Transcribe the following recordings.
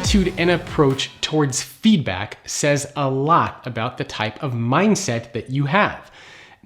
attitude and approach towards feedback says a lot about the type of mindset that you have.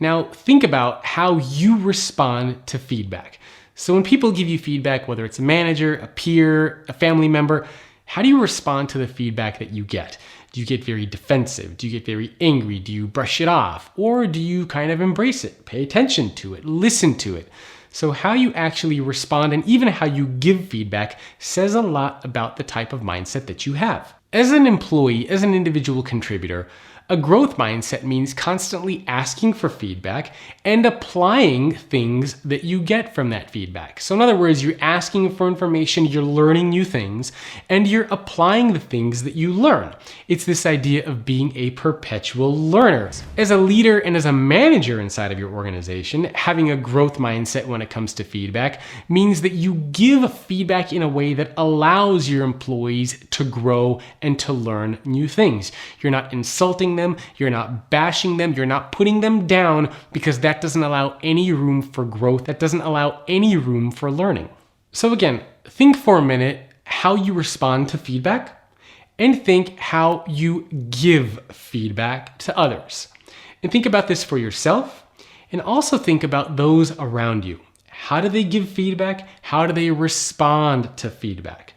Now, think about how you respond to feedback. So when people give you feedback, whether it's a manager, a peer, a family member, how do you respond to the feedback that you get? Do you get very defensive? Do you get very angry? Do you brush it off? Or do you kind of embrace it, pay attention to it, listen to it? So how you actually respond and even how you give feedback says a lot about the type of mindset that you have. As an employee, as an individual contributor, a growth mindset means constantly asking for feedback and applying things that you get from that feedback. So in other words, you're asking for information, you're learning new things, and you're applying the things that you learn. It's this idea of being a perpetual learner. As a leader and as a manager inside of your organization, having a growth mindset when it comes to feedback means that you give feedback in a way that allows your employees to grow and to learn new things. You're not insulting them, you're not bashing them, you're not putting them down, because that doesn't allow any room for growth, that doesn't allow any room for learning. So again, think for a minute how you respond to feedback and think how you give feedback to others. And think about this for yourself and also think about those around you. How do they give feedback? How do they respond to feedback?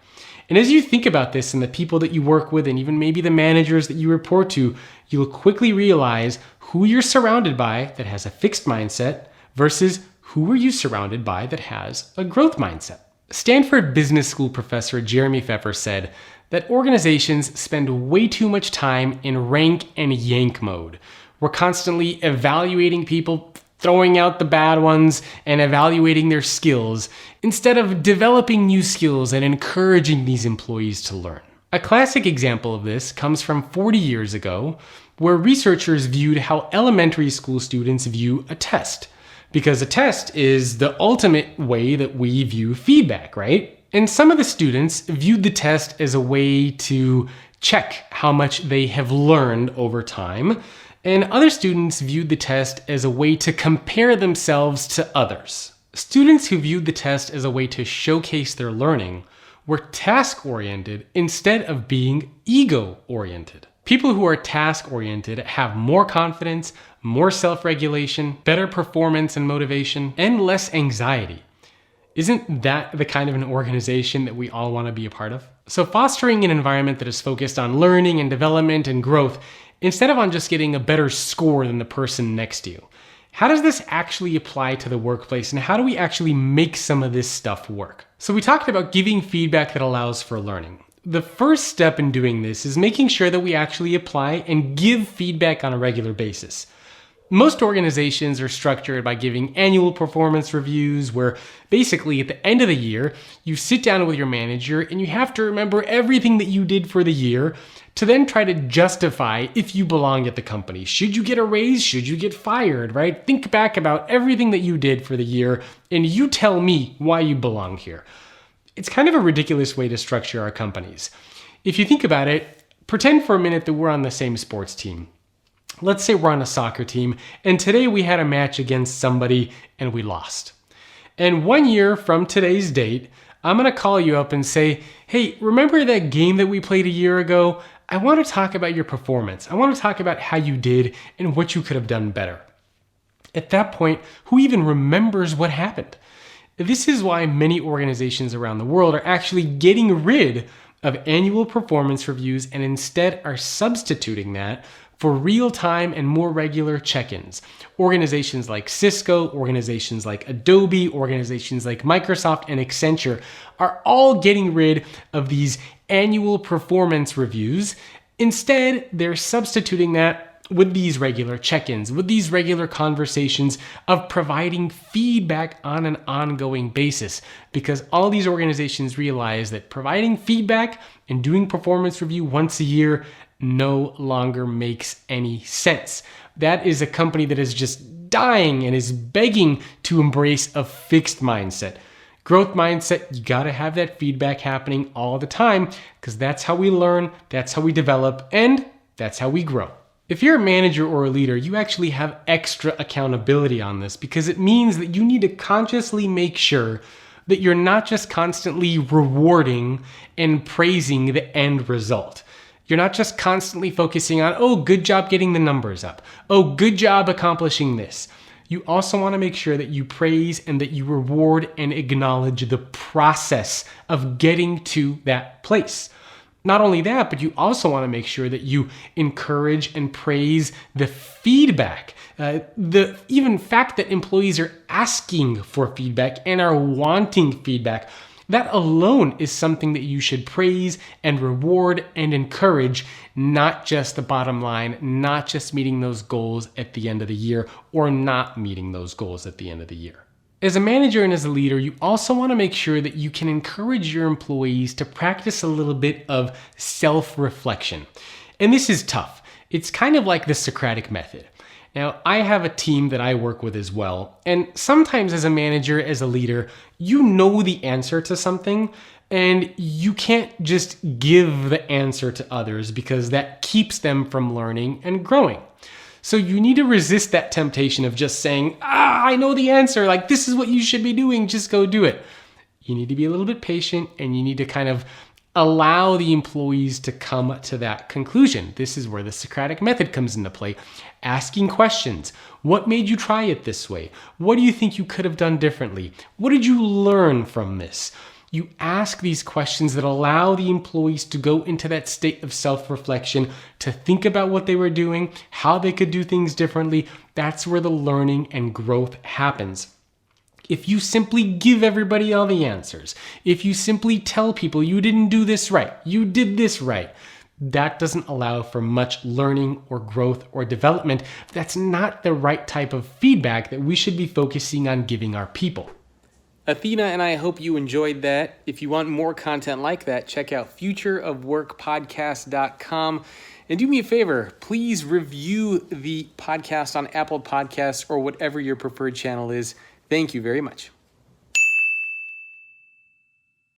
And as you think about this and the people that you work with and even maybe the managers that you report to, you'll quickly realize who you're surrounded by that has a fixed mindset versus who are you surrounded by that has a growth mindset. Stanford Business School professor Jeremy Pfeffer said that organizations spend way too much time in rank and yank mode. We're constantly evaluating people, throwing out the bad ones and evaluating their skills instead of developing new skills and encouraging these employees to learn. A classic example of this comes from 40 years ago, where researchers viewed how elementary school students view a test. Because a test is the ultimate way that we view feedback, right? And some of the students viewed the test as a way to check how much they have learned over time. And other students viewed the test as a way to compare themselves to others. Students who viewed the test as a way to showcase their learning were task-oriented instead of being ego-oriented. People who are task-oriented have more confidence, more self-regulation, better performance and motivation, and less anxiety. Isn't that the kind of an organization that we all want to be a part of? So fostering an environment that is focused on learning and development and growth instead of on just getting a better score than the person next to you. How does this actually apply to the workplace, and how do we actually make some of this stuff work? So we talked about giving feedback that allows for learning. The first step in doing this is making sure that we actually apply and give feedback on a regular basis. Most organizations are structured by giving annual performance reviews where basically at the end of the year, you sit down with your manager and you have to remember everything that you did for the year to then try to justify if you belong at the company. Should you get a raise? Should you get fired, right? Think back about everything that you did for the year and you tell me why you belong here. It's kind of a ridiculous way to structure our companies. If you think about it, pretend for a minute that we're on the same sports team. Let's say we're on a soccer team, and today we had a match against somebody and we lost. And 1 year from today's date, I'm gonna call you up and say, hey, remember that game that we played a year ago? I wanna talk about your performance. I wanna talk about how you did and what you could have done better. At that point, who even remembers what happened? This is why many organizations around the world are actually getting rid of annual performance reviews and instead are substituting that for real-time and more regular check-ins. Organizations like Cisco, organizations like Adobe, organizations like Microsoft and Accenture are all getting rid of these annual performance reviews. Instead, they're substituting that with these regular check-ins, with these regular conversations of providing feedback on an ongoing basis. Because all these organizations realize that providing feedback and doing performance review once a year no longer makes any sense. That is a company that is just dying and is begging to embrace a fixed mindset. Growth mindset, you gotta have that feedback happening all the time because that's how we learn, that's how we develop, and that's how we grow. If you're a manager or a leader, you actually have extra accountability on this because it means that you need to consciously make sure that you're not just constantly rewarding and praising the end result. You're not just constantly focusing on, oh, good job getting the numbers up. Oh, good job accomplishing this. You also want to make sure that you praise and that you reward and acknowledge the process of getting to that place. Not only that, but you also want to make sure that you encourage and praise the feedback. The even fact that employees are asking for feedback and are wanting feedback, that alone is something that you should praise and reward and encourage, not just the bottom line, not just meeting those goals at the end of the year or not meeting those goals at the end of the year. As a manager and as a leader, you also want to make sure that you can encourage your employees to practice a little bit of self-reflection. And this is tough. It's kind of like the Socratic Method. Now, I have a team that I work with as well, and sometimes as a manager, as a leader, you know the answer to something, and you can't just give the answer to others because that keeps them from learning and growing. So you need to resist that temptation of just saying, I know the answer, like this is what you should be doing, just go do it. You need to be a little bit patient, and you need to kind of allow the employees to come to that conclusion. This is where the Socratic Method comes into play. Asking questions. What made you try it this way? What do you think you could have done differently? What did you learn from this? You ask these questions that allow the employees to go into that state of self-reflection, to think about what they were doing, how they could do things differently. That's where the learning and growth happens. If you simply give everybody all the answers, if you simply tell people you didn't do this right, you did this right, that doesn't allow for much learning or growth or development. That's not the right type of feedback that we should be focusing on giving our people. Athena and I hope you enjoyed that. If you want more content like that, check out futureofworkpodcast.com. And do me a favor, please review the podcast on Apple Podcasts or whatever your preferred channel is. Thank you very much.